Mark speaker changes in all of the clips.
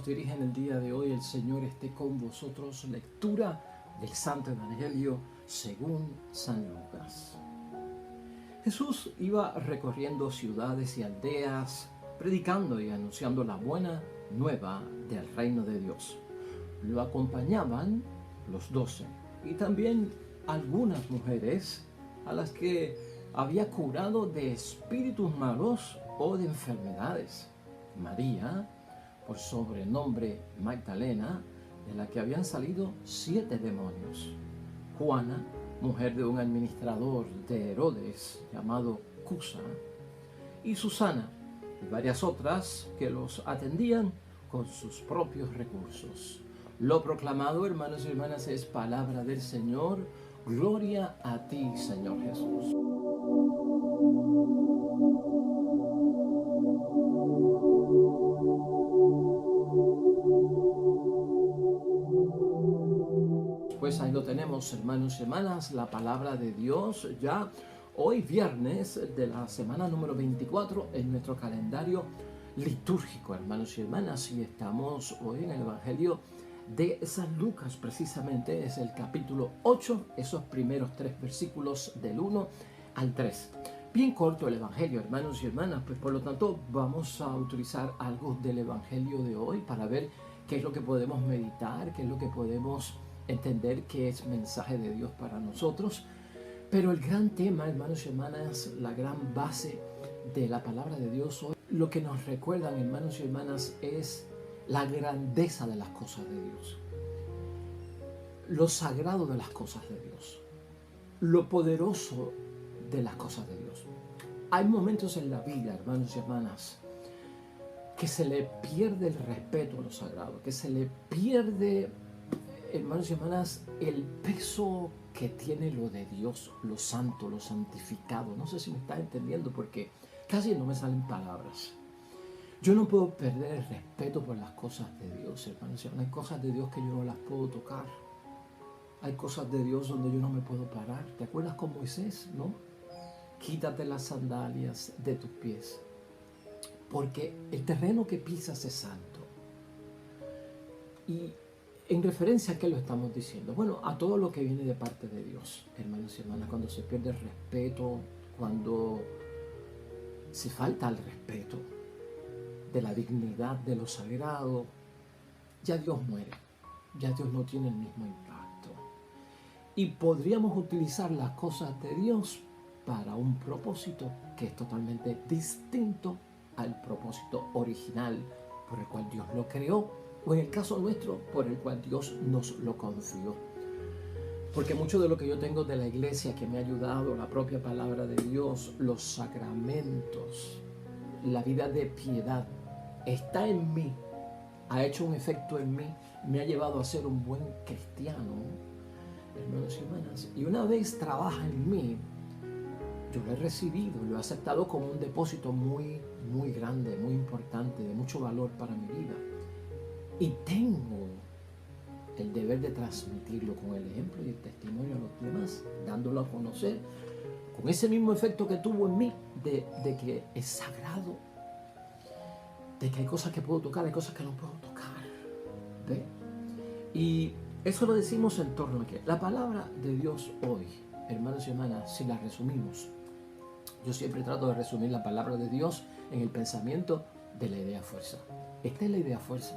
Speaker 1: dirige en el día de hoy. El Señor esté con vosotros. Lectura del Santo Evangelio según San Lucas. Jesús iba recorriendo ciudades y aldeas, predicando y anunciando la buena nueva del reino de Dios. Lo acompañaban los 12 y también algunas mujeres a las que había curado de espíritus malos o de enfermedades. María, por sobrenombre Magdalena, de la que habían salido 7 demonios. Juana, mujer de un administrador de Herodes llamado Cusa. Y Susana, y varias otras que los atendían con sus propios recursos. Lo proclamado, hermanos y hermanas, es palabra del Señor. Gloria a ti, Señor Jesús. Pues ahí lo tenemos, hermanos y hermanas, la palabra de Dios ya hoy viernes de la semana número 24 en nuestro calendario litúrgico, hermanos y hermanas, y estamos hoy en el Evangelio de San Lucas, precisamente es el capítulo 8, esos primeros 3 versículos del 1 al 3. Bien corto el Evangelio, hermanos y hermanas, pues por lo tanto vamos a utilizar algo del Evangelio de hoy para ver qué es lo que podemos meditar, qué es lo que podemos entender que es mensaje de Dios para nosotros. Pero el gran tema, hermanos y hermanas, la gran base de la palabra de Dios hoy, lo que nos recuerdan, hermanos y hermanas, es la grandeza de las cosas de Dios, lo sagrado de las cosas de Dios, lo poderoso de las cosas de Dios. Hay momentos en la vida, hermanos y hermanas, que se le pierde el respeto a lo sagrado, que se le pierde, hermanos y hermanas, el peso que tiene lo de Dios, lo santo, lo santificado. No sé si me está entendiendo porque casi no me salen palabras. Yo no puedo perder el respeto por las cosas de Dios, hermanos y hermanas. Hay cosas de Dios que yo no las puedo tocar. Hay cosas de Dios donde yo no me puedo parar. ¿Te acuerdas con Moisés, no? Quítate las sandalias de tus pies, porque el terreno que pisas es santo. Y ¿en referencia a qué lo estamos diciendo? Bueno, a todo lo que viene de parte de Dios, hermanos y hermanas. Cuando se pierde el respeto, cuando se falta el respeto de la dignidad, de lo sagrado, ya Dios muere, ya Dios no tiene el mismo impacto. Y podríamos utilizar las cosas de Dios para un propósito que es totalmente distinto al propósito original por el cual Dios lo creó, o en el caso nuestro, por el cual Dios nos lo confió. Porque mucho de lo que yo tengo de la iglesia que me ha ayudado, la propia palabra de Dios, los sacramentos, la vida de piedad, está en mí, ha hecho un efecto en mí, me ha llevado a ser un buen cristiano, hermanos y hermanas. Y una vez trabaja en mí, yo lo he recibido, lo he aceptado como un depósito muy, muy grande, muy importante, de mucho valor para mi vida. Y tengo el deber de transmitirlo con el ejemplo y el testimonio a los demás, dándolo a conocer con ese mismo efecto que tuvo en mí, de que es sagrado, de que hay cosas que puedo tocar, hay cosas que no puedo tocar. ¿Ve? Y eso lo decimos en torno a que la palabra de Dios hoy, hermanos y hermanas, si la resumimos, yo siempre trato de resumir la palabra de Dios en el pensamiento de la idea fuerza. Esta es la idea fuerza.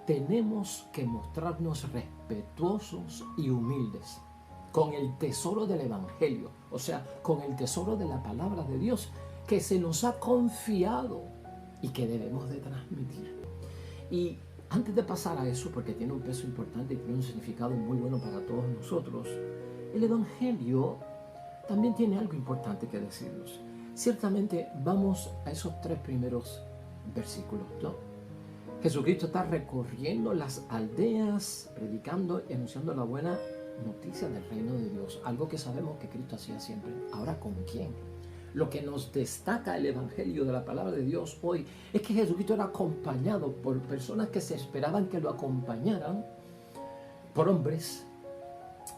Speaker 1: Tenemos que mostrarnos respetuosos y humildes con el tesoro del Evangelio, o sea, con el tesoro de la palabra de Dios que se nos ha confiado y que debemos de transmitir. Y antes de pasar a eso, porque tiene un peso importante y tiene un significado muy bueno para todos nosotros, el Evangelio también tiene algo importante que decirnos. Ciertamente vamos a esos 3 primeros versículos, ¿no? Jesucristo está recorriendo las aldeas, predicando y anunciando la buena noticia del reino de Dios, algo que sabemos que Cristo hacía siempre. Ahora, ¿con quién? Lo que nos destaca el Evangelio de la palabra de Dios hoy es que Jesucristo era acompañado por personas que se esperaban que lo acompañaran, por hombres,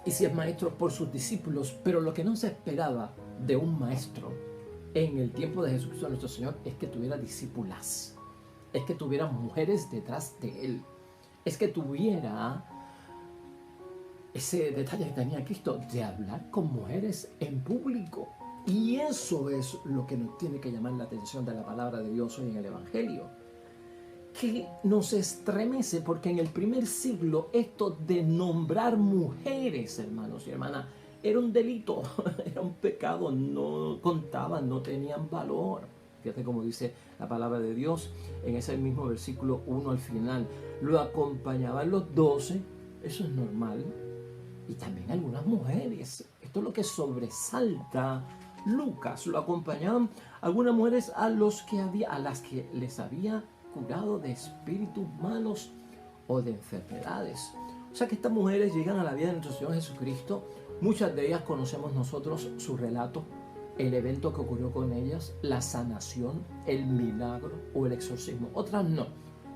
Speaker 1: y si es maestro, por sus discípulos. Pero lo que no se esperaba de un maestro en el tiempo de Jesucristo nuestro Señor es que tuviera discípulas. es que tuviera mujeres detrás de él, es que tuviera ese detalle que tenía Cristo de hablar con mujeres en público. Y eso es lo que nos tiene que llamar la atención de la palabra de Dios hoy en el Evangelio, que nos estremece porque en el primer siglo esto de nombrar mujeres, hermanos y hermanas, era un delito, era un pecado, no contaban, no tenían valor. Fíjate cómo dice la palabra de Dios en ese mismo versículo 1 al final. Lo acompañaban los 12, eso es normal, y también algunas mujeres. Esto es lo que sobresalta Lucas. Lo acompañaban algunas mujeres a las que les había curado de espíritus malos o de enfermedades. O sea que estas mujeres llegan a la vida de nuestro Señor Jesucristo. Muchas de ellas conocemos nosotros su relato, el evento que ocurrió con ellas, la sanación, el milagro o el exorcismo. Otras no,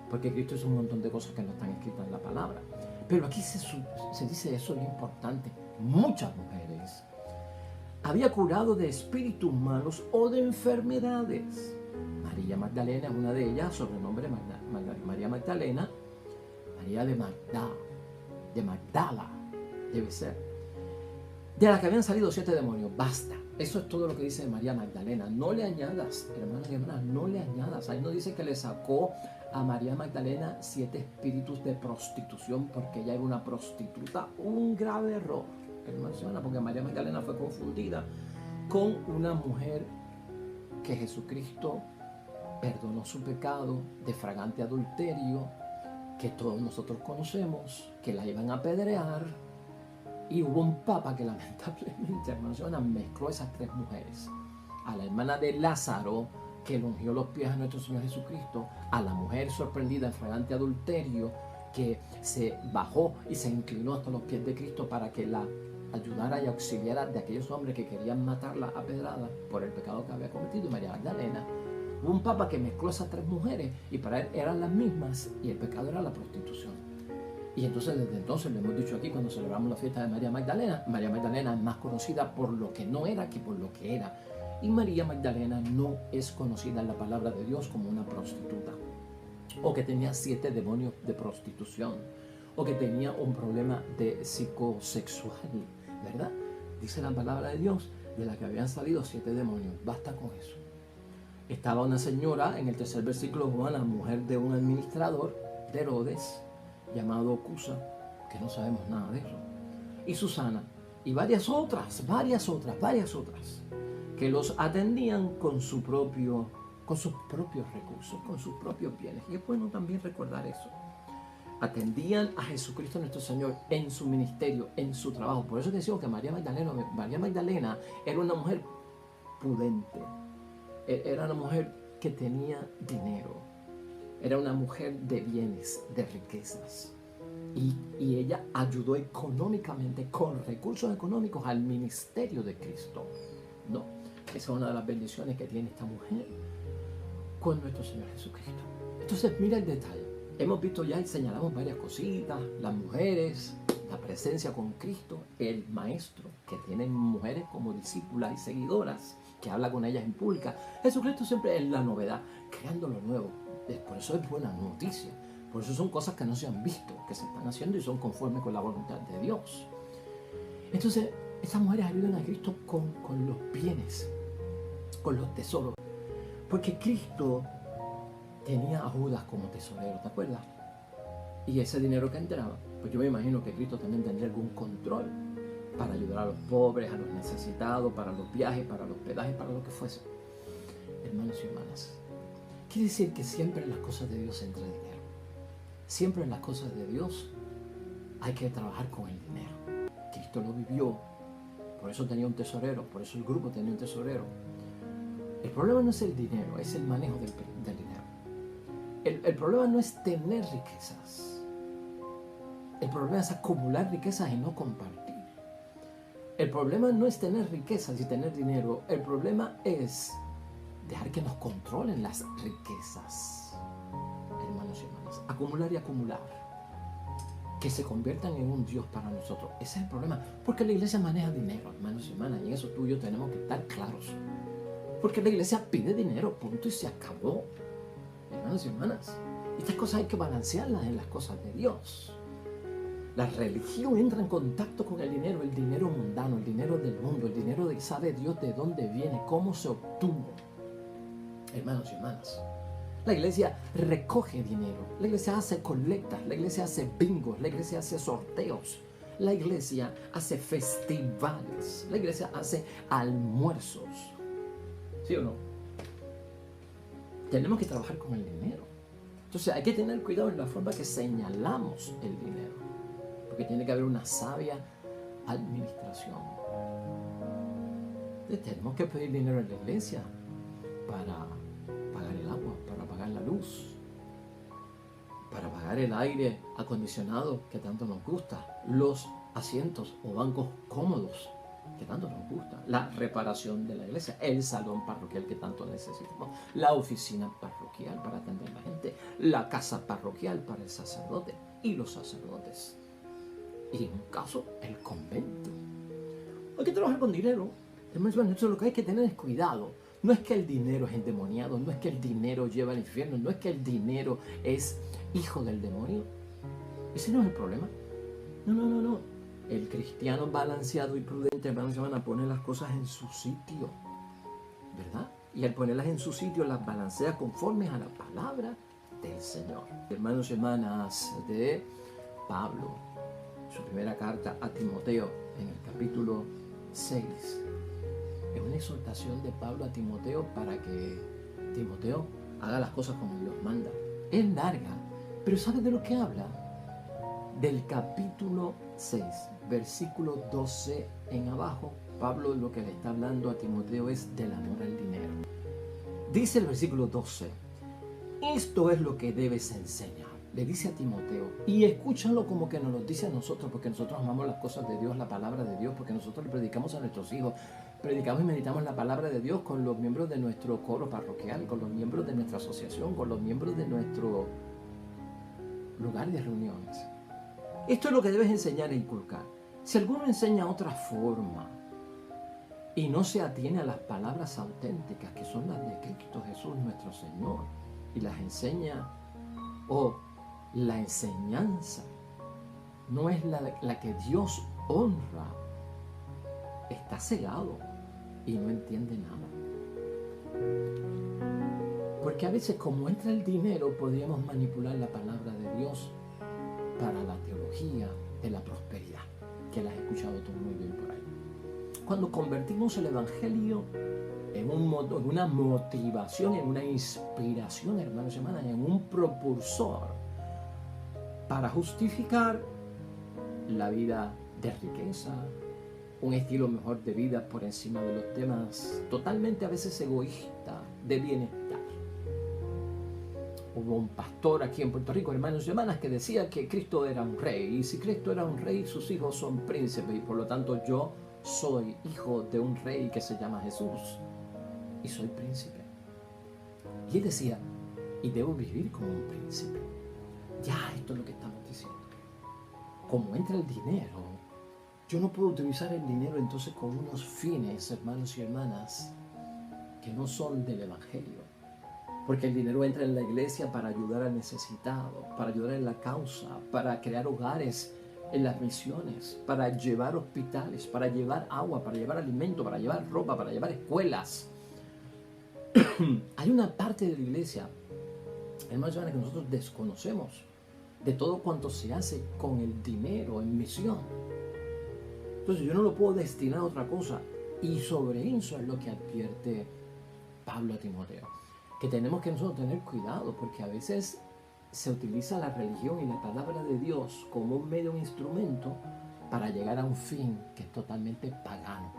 Speaker 1: porque Cristo hizo un montón de cosas que no están escritas en la palabra. Pero aquí se dice eso, es importante. Muchas mujeres había curado de espíritus malos o de enfermedades. María Magdalena es una de ellas, sobrenombre María Magdalena, María de Magdala, debe ser, de la que habían salido 7 demonios. Basta, eso es todo lo que dice María Magdalena. No le añadas, hermanos y hermanas, no le añadas. Ahí no dice que le sacó a María Magdalena 7 espíritus de prostitución porque ella era una prostituta. Un grave error, hermanos y hermanas, porque María Magdalena fue confundida con una mujer que Jesucristo perdonó su pecado de fragante adulterio, que todos nosotros conocemos, que la iban a apedrear, y hubo un papa que lamentablemente, hermanos y hermanas, mezcló esas 3 mujeres. A la hermana de Lázaro, que le ungió los pies a nuestro Señor Jesucristo, a la mujer sorprendida en fragante adulterio, que se bajó y se inclinó hasta los pies de Cristo para que la ayudara y auxiliara de aquellos hombres que querían matarla a pedrada por el pecado que había cometido, y María Magdalena. Hubo un papa que mezcló esas 3 mujeres y para él eran las mismas y el pecado era la prostitución. Y entonces desde entonces, lo hemos dicho aquí cuando celebramos la fiesta de María Magdalena es más conocida por lo que no era que por lo que era. Y María Magdalena no es conocida en la palabra de Dios como una prostituta, o que tenía 7 demonios de prostitución, o que tenía un problema de psicosexual, ¿verdad? Dice la palabra de Dios de la que habían salido 7 demonios. Basta con eso. Estaba una señora, en el 3er versículo, una mujer de un administrador de Herodes, llamado Cusa, que no sabemos nada de eso, y Susana, y varias otras, que los atendían con sus propios recursos, con sus propios bienes. Y es bueno también recordar eso. Atendían a Jesucristo nuestro Señor en su ministerio, en su trabajo. Por eso decimos que María Magdalena era una mujer prudente. Era una mujer que tenía dinero, era una mujer de bienes, de riquezas, y ella ayudó económicamente, con recursos económicos, al ministerio de Cristo. No, esa es una de las bendiciones que tiene esta mujer con nuestro Señor Jesucristo. Entonces mira el detalle, hemos visto ya y señalamos varias cositas, las mujeres, la presencia con Cristo, el maestro, que tienen mujeres como discípulas y seguidoras, que habla con ellas en pública. Jesucristo siempre es la novedad, creando lo nuevo. Por eso es buena noticia. Por eso son cosas que no se han visto, que se están haciendo y son conformes con la voluntad de Dios. Entonces, estas mujeres ayudan a Cristo con los bienes, con los tesoros. Porque Cristo tenía a Judas como tesorero, ¿te acuerdas? Y ese dinero que entraba, pues yo me imagino que Cristo también tendría algún control para ayudar a los pobres, a los necesitados, para los viajes, para los hospedajes, para lo que fuese. Hermanos y hermanas, quiere decir que siempre en las cosas de Dios entra dinero. Siempre en las cosas de Dios hay que trabajar con el dinero. Cristo lo vivió, por eso tenía un tesorero, por eso el grupo tenía un tesorero. El problema no es el dinero, es el manejo del dinero. El problema no es tener riquezas. El problema es acumular riquezas y no compartir. El problema no es tener riquezas y tener dinero. El problema es dejar que nos controlen las riquezas. Hermanos y hermanas, acumular y acumular, que se conviertan en un Dios para nosotros. Ese es el problema, porque la iglesia maneja dinero, hermanos y hermanas, y en eso tú y yo tenemos que estar claros. Porque la iglesia pide dinero, punto, y se acabó. hermanos y hermanas. Estas cosas hay que balancearlas en las cosas de Dios. La religión entra en contacto con el dinero mundano, el dinero del mundo, el dinero de sabe Dios de dónde viene, cómo se obtuvo. Hermanos y hermanas, la iglesia recoge dinero, la iglesia hace colectas, la iglesia hace bingos, la iglesia hace sorteos, la iglesia hace festivales, la iglesia hace almuerzos. ¿Sí o no? Tenemos que trabajar con el dinero. Entonces hay que tener cuidado en la forma que señalamos el dinero, porque tiene que haber una sabia administración. Entonces, tenemos que pedir dinero en la iglesia para pagar el agua, para pagar la luz, para pagar el aire acondicionado que tanto nos gusta, los asientos o bancos cómodos que tanto nos gusta, la reparación de la iglesia, el salón parroquial que tanto necesitamos, la oficina parroquial para atender a la gente, la casa parroquial para el sacerdote y los sacerdotes, y en un caso el convento. Hay que trabajar con dinero. Eso lo que hay que tener es cuidado. No es que el dinero es endemoniado, no es que el dinero lleva al infierno, no es que el dinero es hijo del demonio. Ese no es el problema. No. El cristiano balanceado y prudente, hermanos, van a poner las cosas en su sitio, ¿verdad? Y al ponerlas en su sitio, las balancea conforme a la palabra del Señor. Hermanos y hermanas, de Pablo, su primera carta a Timoteo, en el capítulo 6. Es una exhortación de Pablo a Timoteo para que Timoteo haga las cosas como Dios manda. Es larga, pero ¿sabes de lo que habla? Del capítulo 6, versículo 12 en abajo, Pablo lo que le está hablando a Timoteo es del amor al dinero. Dice el versículo 12, esto es lo que debes enseñar. Le dice a Timoteo, y escúchalo como que nos lo dice a nosotros, porque nosotros amamos las cosas de Dios, la palabra de Dios, porque nosotros le predicamos a nuestros hijos, predicamos y meditamos la palabra de Dios con los miembros de nuestro coro parroquial, con los miembros de nuestra asociación, con los miembros de nuestro lugar de reuniones. Esto es lo que debes enseñar e inculcar. Si alguno enseña otra forma y no se atiene a las palabras auténticas, que son las de Cristo Jesús nuestro Señor, y las enseña, la enseñanza no es la que Dios honra, está cegado y no entiende nada. Porque a veces, como entra el dinero, podríamos manipular la palabra de Dios para la teología de la prosperidad, que la has escuchado tú muy bien por ahí. Cuando convertimos el evangelio en una motivación, en una inspiración, hermanos y hermanas, en un propulsor para justificar la vida de riqueza, un estilo mejor de vida por encima de los temas totalmente a veces egoístas de bienestar. Hubo un pastor aquí en Puerto Rico, hermanos y hermanas, que decía que Cristo era un rey, y si Cristo era un rey, sus hijos son príncipes, y por lo tanto yo soy hijo de un rey que se llama Jesús, y soy príncipe. Y él decía, y debo vivir como un príncipe. Ya, esto es lo que estamos diciendo. Como entra el dinero, yo no puedo utilizar el dinero entonces con unos fines, hermanos y hermanas, que no son del evangelio. Porque el dinero entra en la iglesia para ayudar al necesitado, para ayudar en la causa, para crear hogares en las misiones, para llevar hospitales, para llevar agua, para llevar alimento, para llevar ropa, para llevar escuelas. Hay una parte de la iglesia, hermanos y hermanas, que nosotros desconocemos de todo cuanto se hace con el dinero en misión. Entonces yo no lo puedo destinar a otra cosa. Y sobre eso es lo que advierte Pablo a Timoteo. Que tenemos que nosotros tener cuidado, porque a veces se utiliza la religión y la palabra de Dios como un medio, un instrumento para llegar a un fin que es totalmente pagano,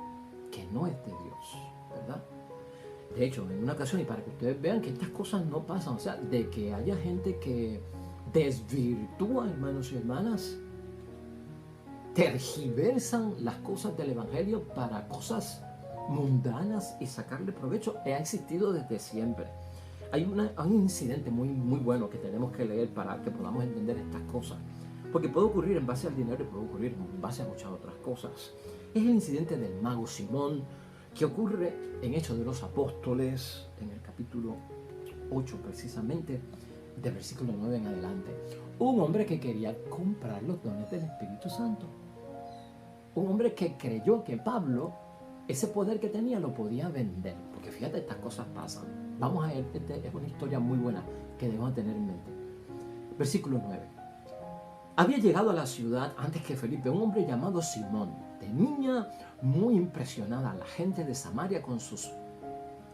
Speaker 1: que no es de Dios, ¿verdad? De hecho, en una ocasión, y para que ustedes vean que estas cosas no pasan, o sea, de que haya gente que desvirtúa, hermanos y hermanas, tergiversan las cosas del evangelio para cosas mundanas y sacarle provecho, ha existido desde siempre. Hay un incidente muy bueno que tenemos que leer para que podamos entender estas cosas, porque puede ocurrir en base al dinero y puede ocurrir en base a muchas otras cosas. Es el incidente del mago Simón, que ocurre en Hechos de los Apóstoles, en el capítulo 8 precisamente, de versículo 9 en adelante. Un hombre que quería comprar los dones del Espíritu Santo. Un hombre que creyó que Pablo, ese poder que tenía, lo podía vender. Porque fíjate, estas cosas pasan. Vamos a ver, es una historia muy buena que debemos tener en mente. Versículo 9. Había llegado a la ciudad antes que Felipe un hombre llamado Simón. Tenía muy impresionada a la gente de Samaria con sus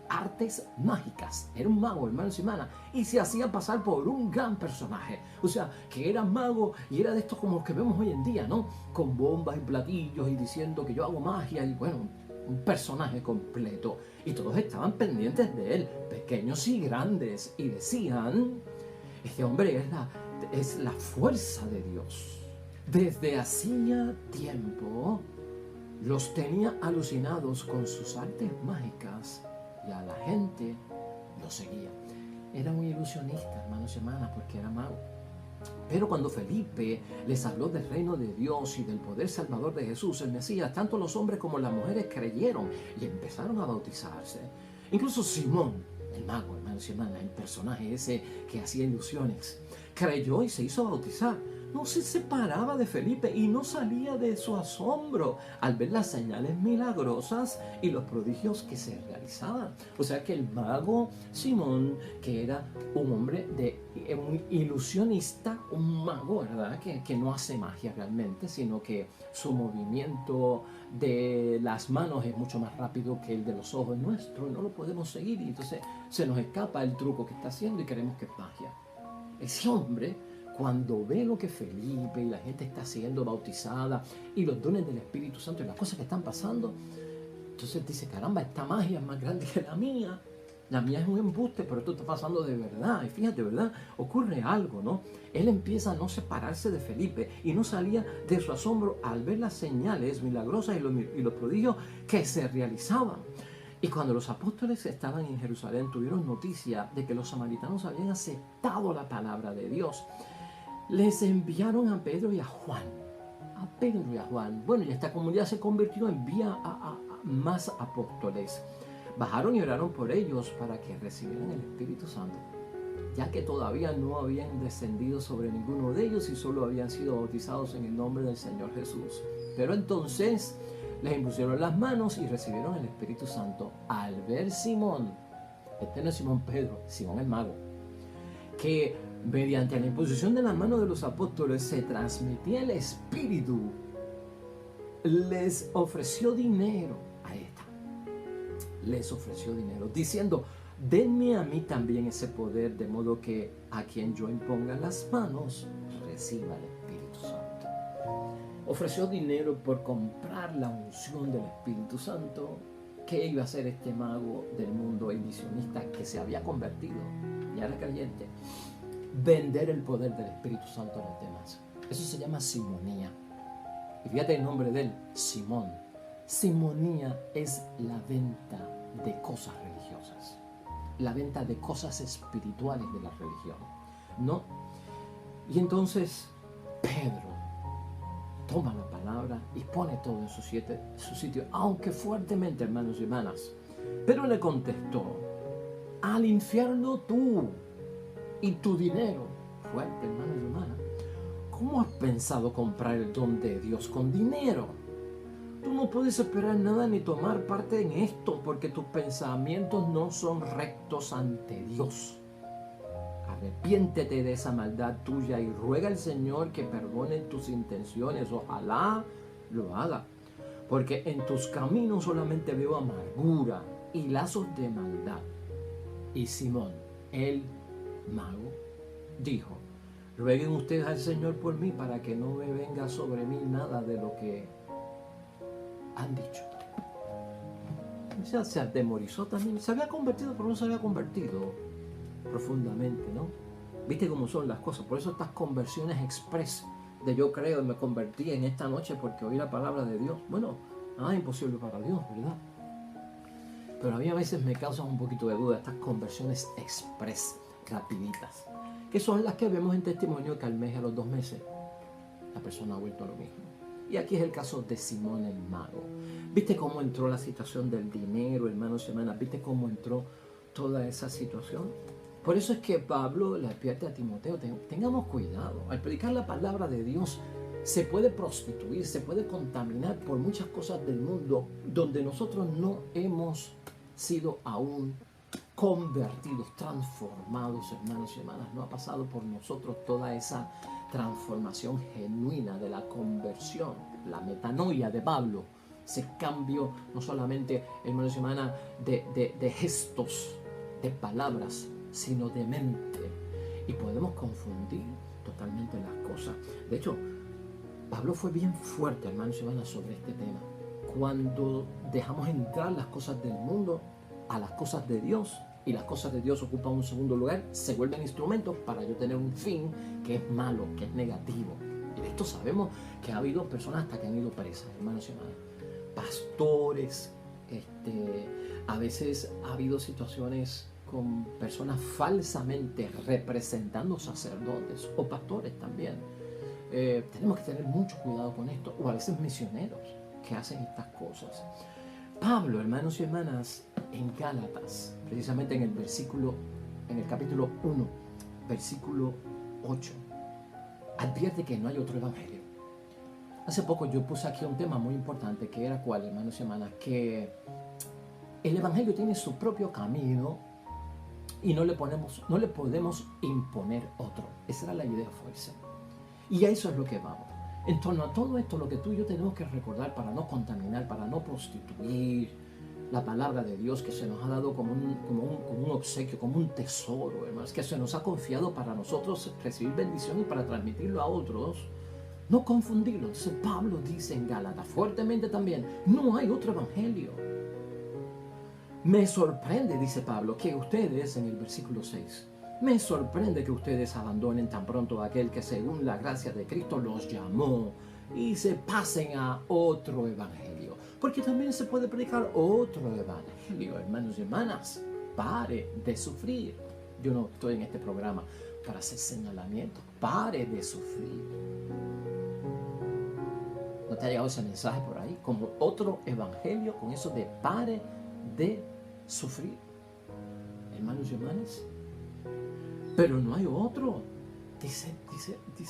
Speaker 1: artes mágicas. Era un mago, hermanos y hermanas, y se hacía pasar por un gran personaje. O sea, que era mago y era de estos como los que vemos hoy en día, ¿no? Con bombas y platillos y diciendo que yo hago magia y bueno, un personaje completo. Y todos estaban pendientes de él, pequeños y grandes, y decían, este hombre es la fuerza de Dios. Desde hacía tiempo los tenía alucinados con sus artes mágicas y a la gente lo seguía. Era un ilusionista, hermanos y hermanas, porque era mago. Pero cuando Felipe les habló del reino de Dios y del poder salvador de Jesús, el Mesías, tanto los hombres como las mujeres creyeron y empezaron a bautizarse. Incluso Simón, el mago, hermanos y hermanas, el personaje ese que hacía ilusiones, creyó y se hizo bautizar. No se separaba de Felipe y no salía de su asombro al ver las señales milagrosas y los prodigios que se realizaban. O sea que el mago Simón, que era un hombre un ilusionista, un mago, ¿verdad? Que no hace magia realmente, sino que su movimiento de las manos es mucho más rápido que el de los ojos nuestros, no lo podemos seguir y entonces se nos escapa el truco que está haciendo y creemos que es magia. Ese hombre, cuando ve lo que Felipe y la gente está siendo bautizada y los dones del Espíritu Santo y las cosas que están pasando, entonces dice, caramba, esta magia es más grande que la mía. La mía es un embuste, pero esto está pasando de verdad. Y fíjate, ¿verdad? Ocurre algo, ¿no? Él empieza a no separarse de Felipe y no salía de su asombro al ver las señales milagrosas y los prodigios que se realizaban. Y cuando los apóstoles estaban en Jerusalén, tuvieron noticia de que los samaritanos habían aceptado la palabra de Dios. Les enviaron a Pedro y a Juan. A Pedro y a Juan. Bueno, y esta comunidad se convirtió en vía a más apóstoles. Bajaron y oraron por ellos para que recibieran el Espíritu Santo, ya que todavía no habían descendido sobre ninguno de ellos y solo habían sido bautizados en el nombre del Señor Jesús. Pero entonces les impusieron las manos y recibieron el Espíritu Santo. Al ver Simón, este no es Simón Pedro, Simón el mago, que mediante la imposición de las manos de los apóstoles se transmitía el Espíritu, les ofreció dinero. Ahí está. Les ofreció dinero, diciendo, denme a mí también ese poder, de modo que a quien yo imponga las manos, reciba el Espíritu Santo. Ofreció dinero por comprar la unción del Espíritu Santo. ¿Qué iba a hacer este mago del mundo ilusionista que se había convertido y era creyente? Vender el poder del Espíritu Santo a los demás. Eso se llama simonía. Y fíjate el nombre de él, Simón. Simonía es la venta de cosas religiosas, la venta de cosas espirituales de la religión, ¿no? Y entonces Pedro toma la palabra y pone todo en su sitio, aunque fuertemente, hermanos y hermanas. Pero le contestó, al infierno tú y tu dinero. Fuerte, hermanos y hermanas. ¿Cómo has pensado comprar el don de Dios con dinero? Tú no puedes esperar nada ni tomar parte en esto, porque tus pensamientos no son rectos ante Dios. Arrepiéntete de esa maldad tuya y ruega al Señor que perdone tus intenciones. Ojalá lo haga, porque en tus caminos solamente veo amargura y lazos de maldad. Y Simón, el mago, dijo, rueguen ustedes al Señor por mí para que no me venga sobre mí nada de lo que han dicho. Se atemorizó también. Se había convertido, pero no se había convertido profundamente, ¿no? ¿Viste cómo son las cosas? Por eso estas conversiones express de yo creo y me convertí en esta noche porque oí la palabra de Dios. Bueno, nada es imposible para Dios, ¿verdad? Pero a mí a veces me causan un poquito de duda estas conversiones express, rapiditas, que son las que vemos en testimonio que al mes, a los 2 meses, la persona ha vuelto a lo mismo. Y aquí es el caso de Simón el mago. ¿Viste cómo entró la situación del dinero, hermanos y hermanas? ¿Viste cómo entró toda esa situación? Por eso es que Pablo le advierte a Timoteo, tengamos cuidado. Al predicar la palabra de Dios se puede prostituir, se puede contaminar por muchas cosas del mundo donde nosotros no hemos sido aún convertidos, transformados, hermanos y hermanas. No ha pasado por nosotros toda esa transformación genuina de la conversión, la metanoia de Pablo, ese cambio no solamente, hermanos y hermanas, de gestos, de palabras, sino de mente. Y podemos confundir totalmente las cosas. De hecho, Pablo fue bien fuerte, hermanos y hermanas, sobre este tema. Cuando dejamos entrar las cosas del mundo a las cosas de Dios, y las cosas de Dios ocupan un segundo lugar, se vuelven instrumentos para yo tener un fin que es malo, que es negativo. Y de esto sabemos que ha habido personas hasta que han ido presas, hermanos y hermanas. Pastores, a veces ha habido situaciones con personas falsamente representando sacerdotes o pastores también. Tenemos que tener mucho cuidado con esto, o a veces misioneros que hacen estas cosas. Pablo, hermanos y hermanas, en Gálatas, precisamente en el capítulo 1, versículo 8, advierte que no hay otro evangelio. Hace poco yo puse aquí un tema muy importante, que era cuál, hermanos y hermanas, que el evangelio tiene su propio camino y no le podemos imponer otro. Esa era la idea fuerza. Y a eso es lo que vamos. En torno a todo esto, lo que tú y yo tenemos que recordar para no contaminar, para no prostituir la palabra de Dios que se nos ha dado como un obsequio, como un tesoro, hermanos, que se nos ha confiado para nosotros recibir bendición y para transmitirlo a otros, no confundirlo. Entonces Pablo dice en Gálatas fuertemente también, no hay otro evangelio. Me sorprende, dice Pablo, que ustedes, en el versículo 6, me sorprende que ustedes abandonen tan pronto a aquel que según la gracia de Cristo los llamó y se pasen a otro evangelio. Porque también se puede predicar otro evangelio, hermanos y hermanas. Pare de sufrir. Yo no estoy en este programa para hacer señalamientos. Pare de sufrir. ¿No te ha llegado ese mensaje por ahí? Como otro evangelio con eso de pare de sufrir. Hermanos y hermanas. Pero no hay otro. Dice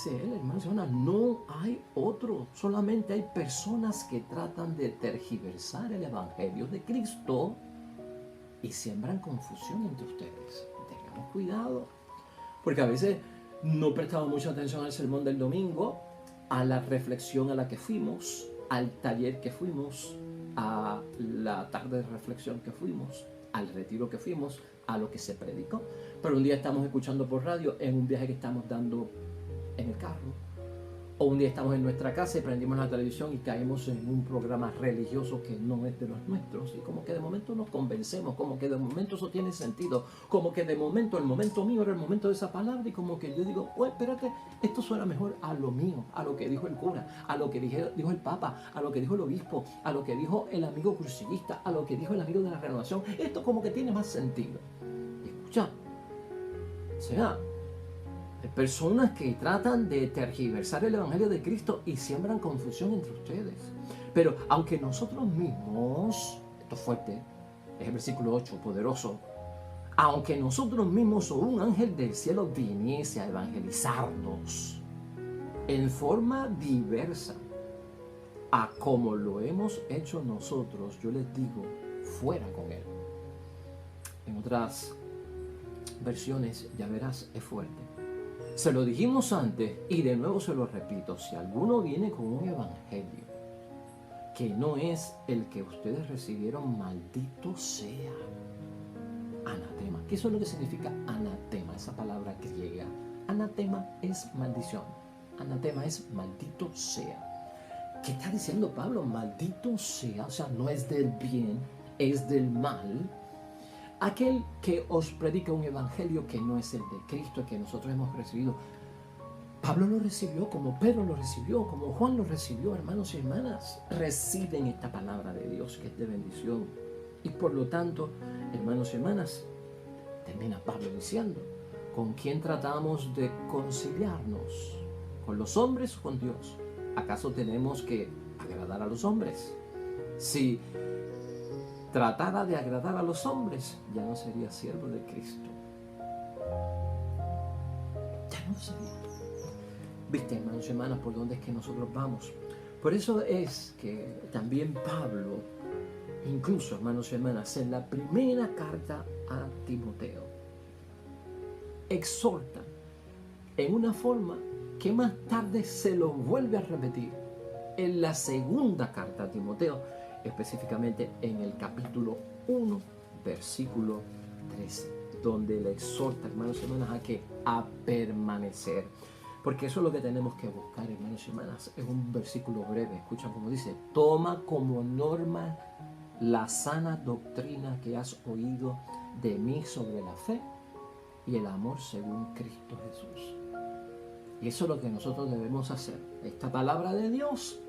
Speaker 1: él, hermanos y hermanas, no hay otro. Solamente hay personas que tratan de tergiversar el evangelio de Cristo y siembran confusión entre ustedes. Tengamos cuidado. Porque a veces no prestamos mucha atención al sermón del domingo, a la reflexión a la que fuimos, al taller que fuimos, a la tarde de reflexión que fuimos, al retiro que fuimos, a lo que se predicó. Pero un día estamos escuchando por radio en un viaje que estamos dando en el carro, o un día estamos en nuestra casa y prendimos la televisión y caemos en un programa religioso que no es de los nuestros, y como que de momento nos convencemos, como que de momento eso tiene sentido, como que de momento el momento mío era el momento de esa palabra, y como que yo digo, oye, espérate, esto suena mejor a lo mío, a lo que dijo el cura, a lo que dijo el papa, a lo que dijo el obispo, a lo que dijo el amigo crucillista, a lo que dijo el amigo de la renovación. Esto como que tiene más sentido. Y escucha, o sea, hay personas que tratan de tergiversar el evangelio de Cristo y siembran confusión entre ustedes. Pero aunque nosotros mismos, esto es fuerte, es el versículo 8, poderoso, aunque nosotros mismos o un ángel del cielo viniese a evangelizarnos en forma diversa a como lo hemos hecho nosotros, yo les digo, fuera con él. En otras versiones, ya verás, es fuerte. Se lo dijimos antes y de nuevo se lo repito, si alguno viene con un evangelio que no es el que ustedes recibieron, maldito sea. Anatema. ¿Qué es lo que significa anatema? Esa palabra griega. Anatema es maldición. Anatema es maldito sea. ¿Qué está diciendo Pablo? Maldito sea, o sea, no es del bien, es del mal. Aquel que os predica un evangelio que no es el de Cristo, que nosotros hemos recibido. Pablo lo recibió, como Pedro lo recibió, como Juan lo recibió, hermanos y hermanas. Reciben esta palabra de Dios que es de bendición. Y por lo tanto, hermanos y hermanas, termina Pablo diciendo, ¿con quién tratamos de conciliarnos? ¿Con los hombres o con Dios? ¿Acaso tenemos que agradar a los hombres? Si tratara de agradar a los hombres, ya no sería siervo de Cristo. no Señor. Viste, hermanos y hermanas, por dónde es que nosotros vamos. Por eso es que también Pablo, incluso, hermanos y hermanas, en la primera carta a Timoteo, exhorta en una forma que más tarde se lo vuelve a repetir en la segunda carta a Timoteo, específicamente en el capítulo 1, versículo 13, donde le exhorta, hermanos y hermanas, a permanecer. Porque eso es lo que tenemos que buscar, hermanos y hermanas. Es un versículo breve. Escuchan cómo dice: toma como norma la sana doctrina que has oído de mí sobre la fe y el amor según Cristo Jesús. Y eso es lo que nosotros debemos hacer. Esta palabra de Dios,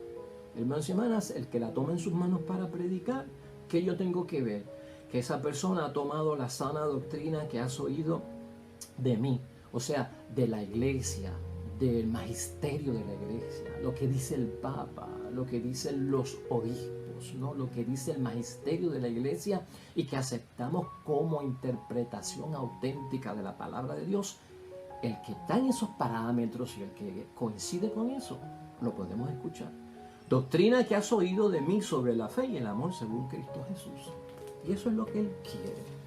Speaker 1: hermanos y hermanas, el que la toma en sus manos para predicar, ¿qué yo tengo que ver? Que esa persona ha tomado la sana doctrina que has oído de mí, o sea, de la iglesia, del magisterio de la iglesia, lo que dice el Papa, lo que dicen los obispos, ¿no? Lo que dice el magisterio de la iglesia, y que aceptamos como interpretación auténtica de la palabra de Dios. El que está en esos parámetros y el que coincide con eso, lo podemos escuchar. Doctrina que has oído de mí sobre la fe y el amor según Cristo Jesús. Y eso es lo que Él quiere.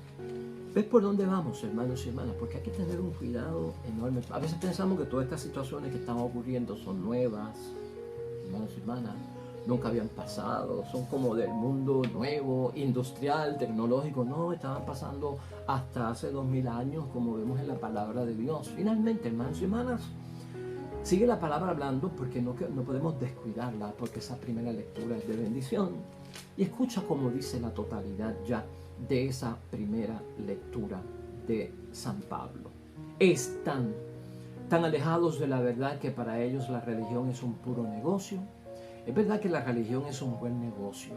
Speaker 1: ¿Ves por dónde vamos, hermanos y hermanas? Porque hay que tener un cuidado enorme. A veces pensamos que todas estas situaciones que están ocurriendo son nuevas, hermanos y hermanas, nunca habían pasado, son como del mundo nuevo, industrial, tecnológico. No, estaban pasando hasta hace 2000 años, como vemos en la palabra de Dios. Finalmente, hermanos y hermanas, sigue la palabra hablando, porque no podemos descuidarla, porque esa primera lectura es de bendición. Y escucha cómo dice la totalidad ya de esa primera lectura de San Pablo. Están tan alejados de la verdad que para ellos la religión es un puro negocio. Es verdad que la religión es un buen negocio,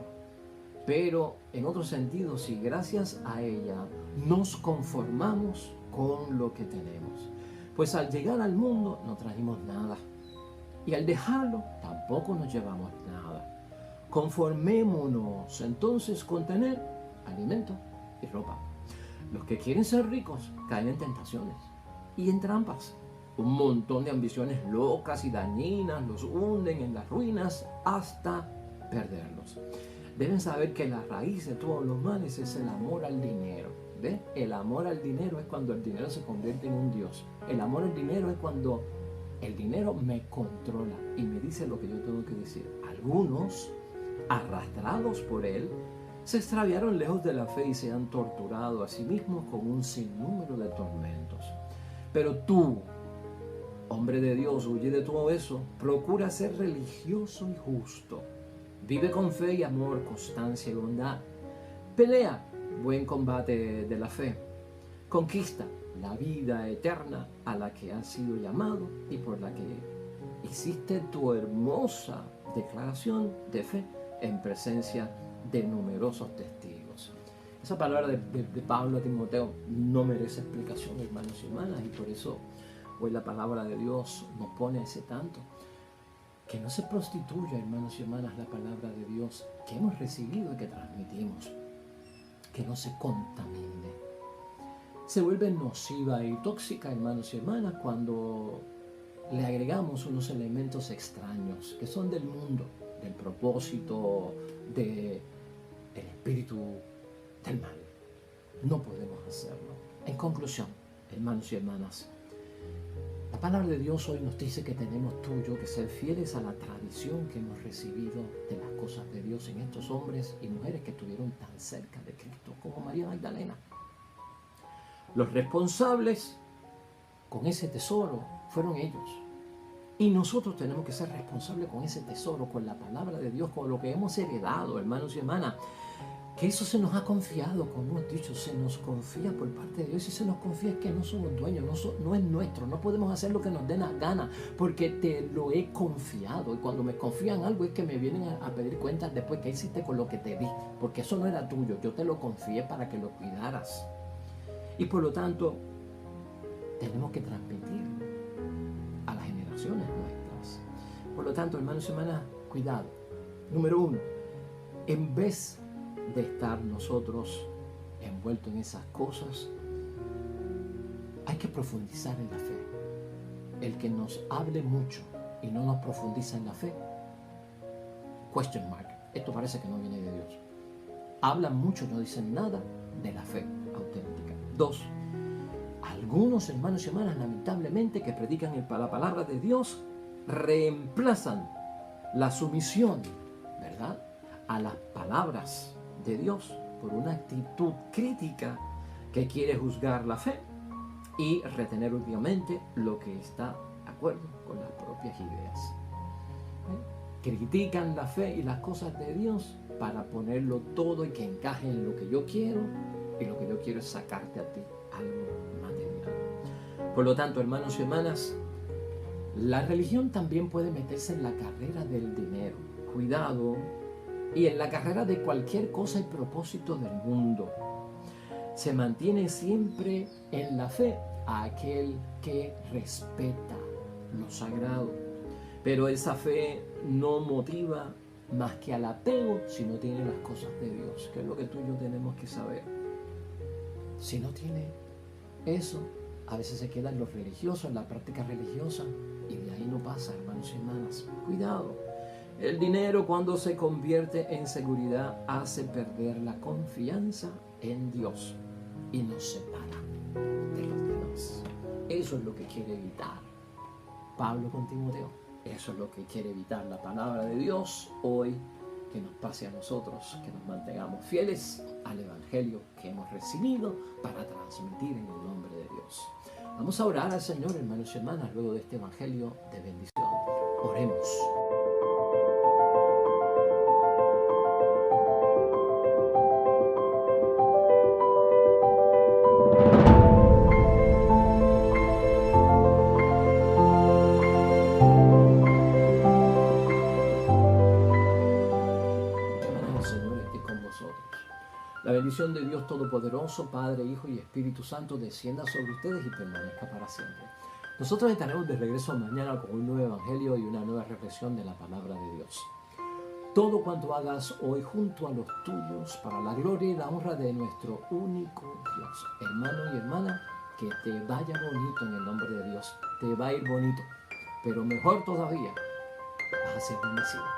Speaker 1: pero en otro sentido, si gracias a ella nos conformamos con lo que tenemos, pues al llegar al mundo no trajimos nada, y al dejarlo tampoco nos llevamos nada. Conformémonos entonces con tener alimento y ropa. Los que quieren ser ricos caen en tentaciones y en trampas. Un montón de ambiciones locas y dañinas los hunden en las ruinas hasta perderlos. Deben saber que la raíz de todos los males es el amor al dinero. ¿Ve? El amor al dinero es cuando el dinero se convierte en un dios. El amor al dinero es cuando el dinero me controla y me dice lo que yo tengo que decir. Algunos, arrastrados por él, se extraviaron lejos de la fe y se han torturado a sí mismos con un sinnúmero de tormentos. Pero tú, hombre de Dios, huye de todo eso. Procura ser religioso y justo. Vive con fe y amor, constancia y bondad. Pelea buen combate de la fe. Conquista la vida eterna a la que has sido llamado y por la que hiciste tu hermosa declaración de fe en presencia de numerosos testigos. Esa palabra de Pablo a Timoteo no merece explicación, hermanos y hermanas, y por eso hoy la palabra de Dios nos pone ese tanto. Que no se prostituya, hermanos y hermanas, la palabra de Dios que hemos recibido y que transmitimos. Que no se contamine. Se vuelve nociva y tóxica, hermanos y hermanas, cuando le agregamos unos elementos extraños que son del mundo, del propósito, del espíritu del mal. No podemos hacerlo. En conclusión, hermanos y hermanas, la palabra de Dios hoy nos dice que tenemos tú y yo que ser fieles a la tradición que hemos recibido de las cosas de Dios en estos hombres y mujeres que estuvieron tan cerca de Cristo como María Magdalena. Los responsables con ese tesoro fueron ellos. Y nosotros tenemos que ser responsables con ese tesoro, con la palabra de Dios, con lo que hemos heredado, hermanos y hermanas. Que eso se nos ha confiado, como hemos dicho, se nos confía por parte de Dios. Y si se nos confía es que no somos dueños, no es nuestro, no podemos hacer lo que nos dé la gana, porque te lo he confiado. Y cuando me confían algo es que me vienen a pedir cuentas después. ¿Qué hiciste con lo que te di? Porque eso no era tuyo, yo te lo confié para que lo cuidaras. Y por lo tanto, tenemos que transmitirlo a las generaciones nuestras. Por lo tanto, hermanos y hermanas, cuidado. Número 1, en vez de estar nosotros envueltos en esas cosas, hay que profundizar en la fe. el que nos hable mucho y no nos profundiza en la fe, question mark, esto parece que no viene de Dios. Hablan mucho y no dicen nada de la fe auténtica. 2. Algunos hermanos y hermanas, lamentablemente, que predican la palabra de Dios, reemplazan la sumisión, ¿verdad?, a las palabras de Dios por una actitud crítica que quiere juzgar la fe y retener únicamente lo que está de acuerdo con las propias ideas. Critican la fe y las cosas de Dios para ponerlo todo y que encaje en lo que yo quiero, y lo que yo quiero es sacarte a ti algo material. Por lo tanto, hermanos y hermanas, la religión también puede meterse en la carrera del dinero. Cuidado. Y en la carrera de cualquier cosa y propósito del mundo. Se mantiene siempre en la fe a aquel que respeta lo sagrado. Pero esa fe no motiva más que al apego si no tiene las cosas de Dios, que es lo que tú y yo tenemos que saber. Si no tiene eso, a veces se queda en lo religioso, en la práctica religiosa, y de ahí no pasa, hermanos y hermanas. Cuidado. El dinero, cuando se convierte en seguridad, hace perder la confianza en Dios y nos separa de los demás. Eso es lo que quiere evitar Pablo con Timoteo. Eso es lo que quiere evitar la palabra de Dios hoy, que nos pase a nosotros, que nos mantengamos fieles al Evangelio que hemos recibido para transmitir en el nombre de Dios. Vamos a orar al Señor, hermanos y hermanas, luego de este Evangelio de bendición. Oremos. La bendición de Dios Todopoderoso, Padre, Hijo y Espíritu Santo, descienda sobre ustedes y permanezca para siempre. Nosotros estaremos de regreso mañana con un nuevo evangelio y una nueva reflexión de la palabra de Dios. Todo cuanto hagas hoy junto a los tuyos, para la gloria y la honra de nuestro único Dios. Hermano y hermana, que te vaya bonito en el nombre de Dios. Te va a ir bonito, pero mejor todavía, vas a ser bendecido.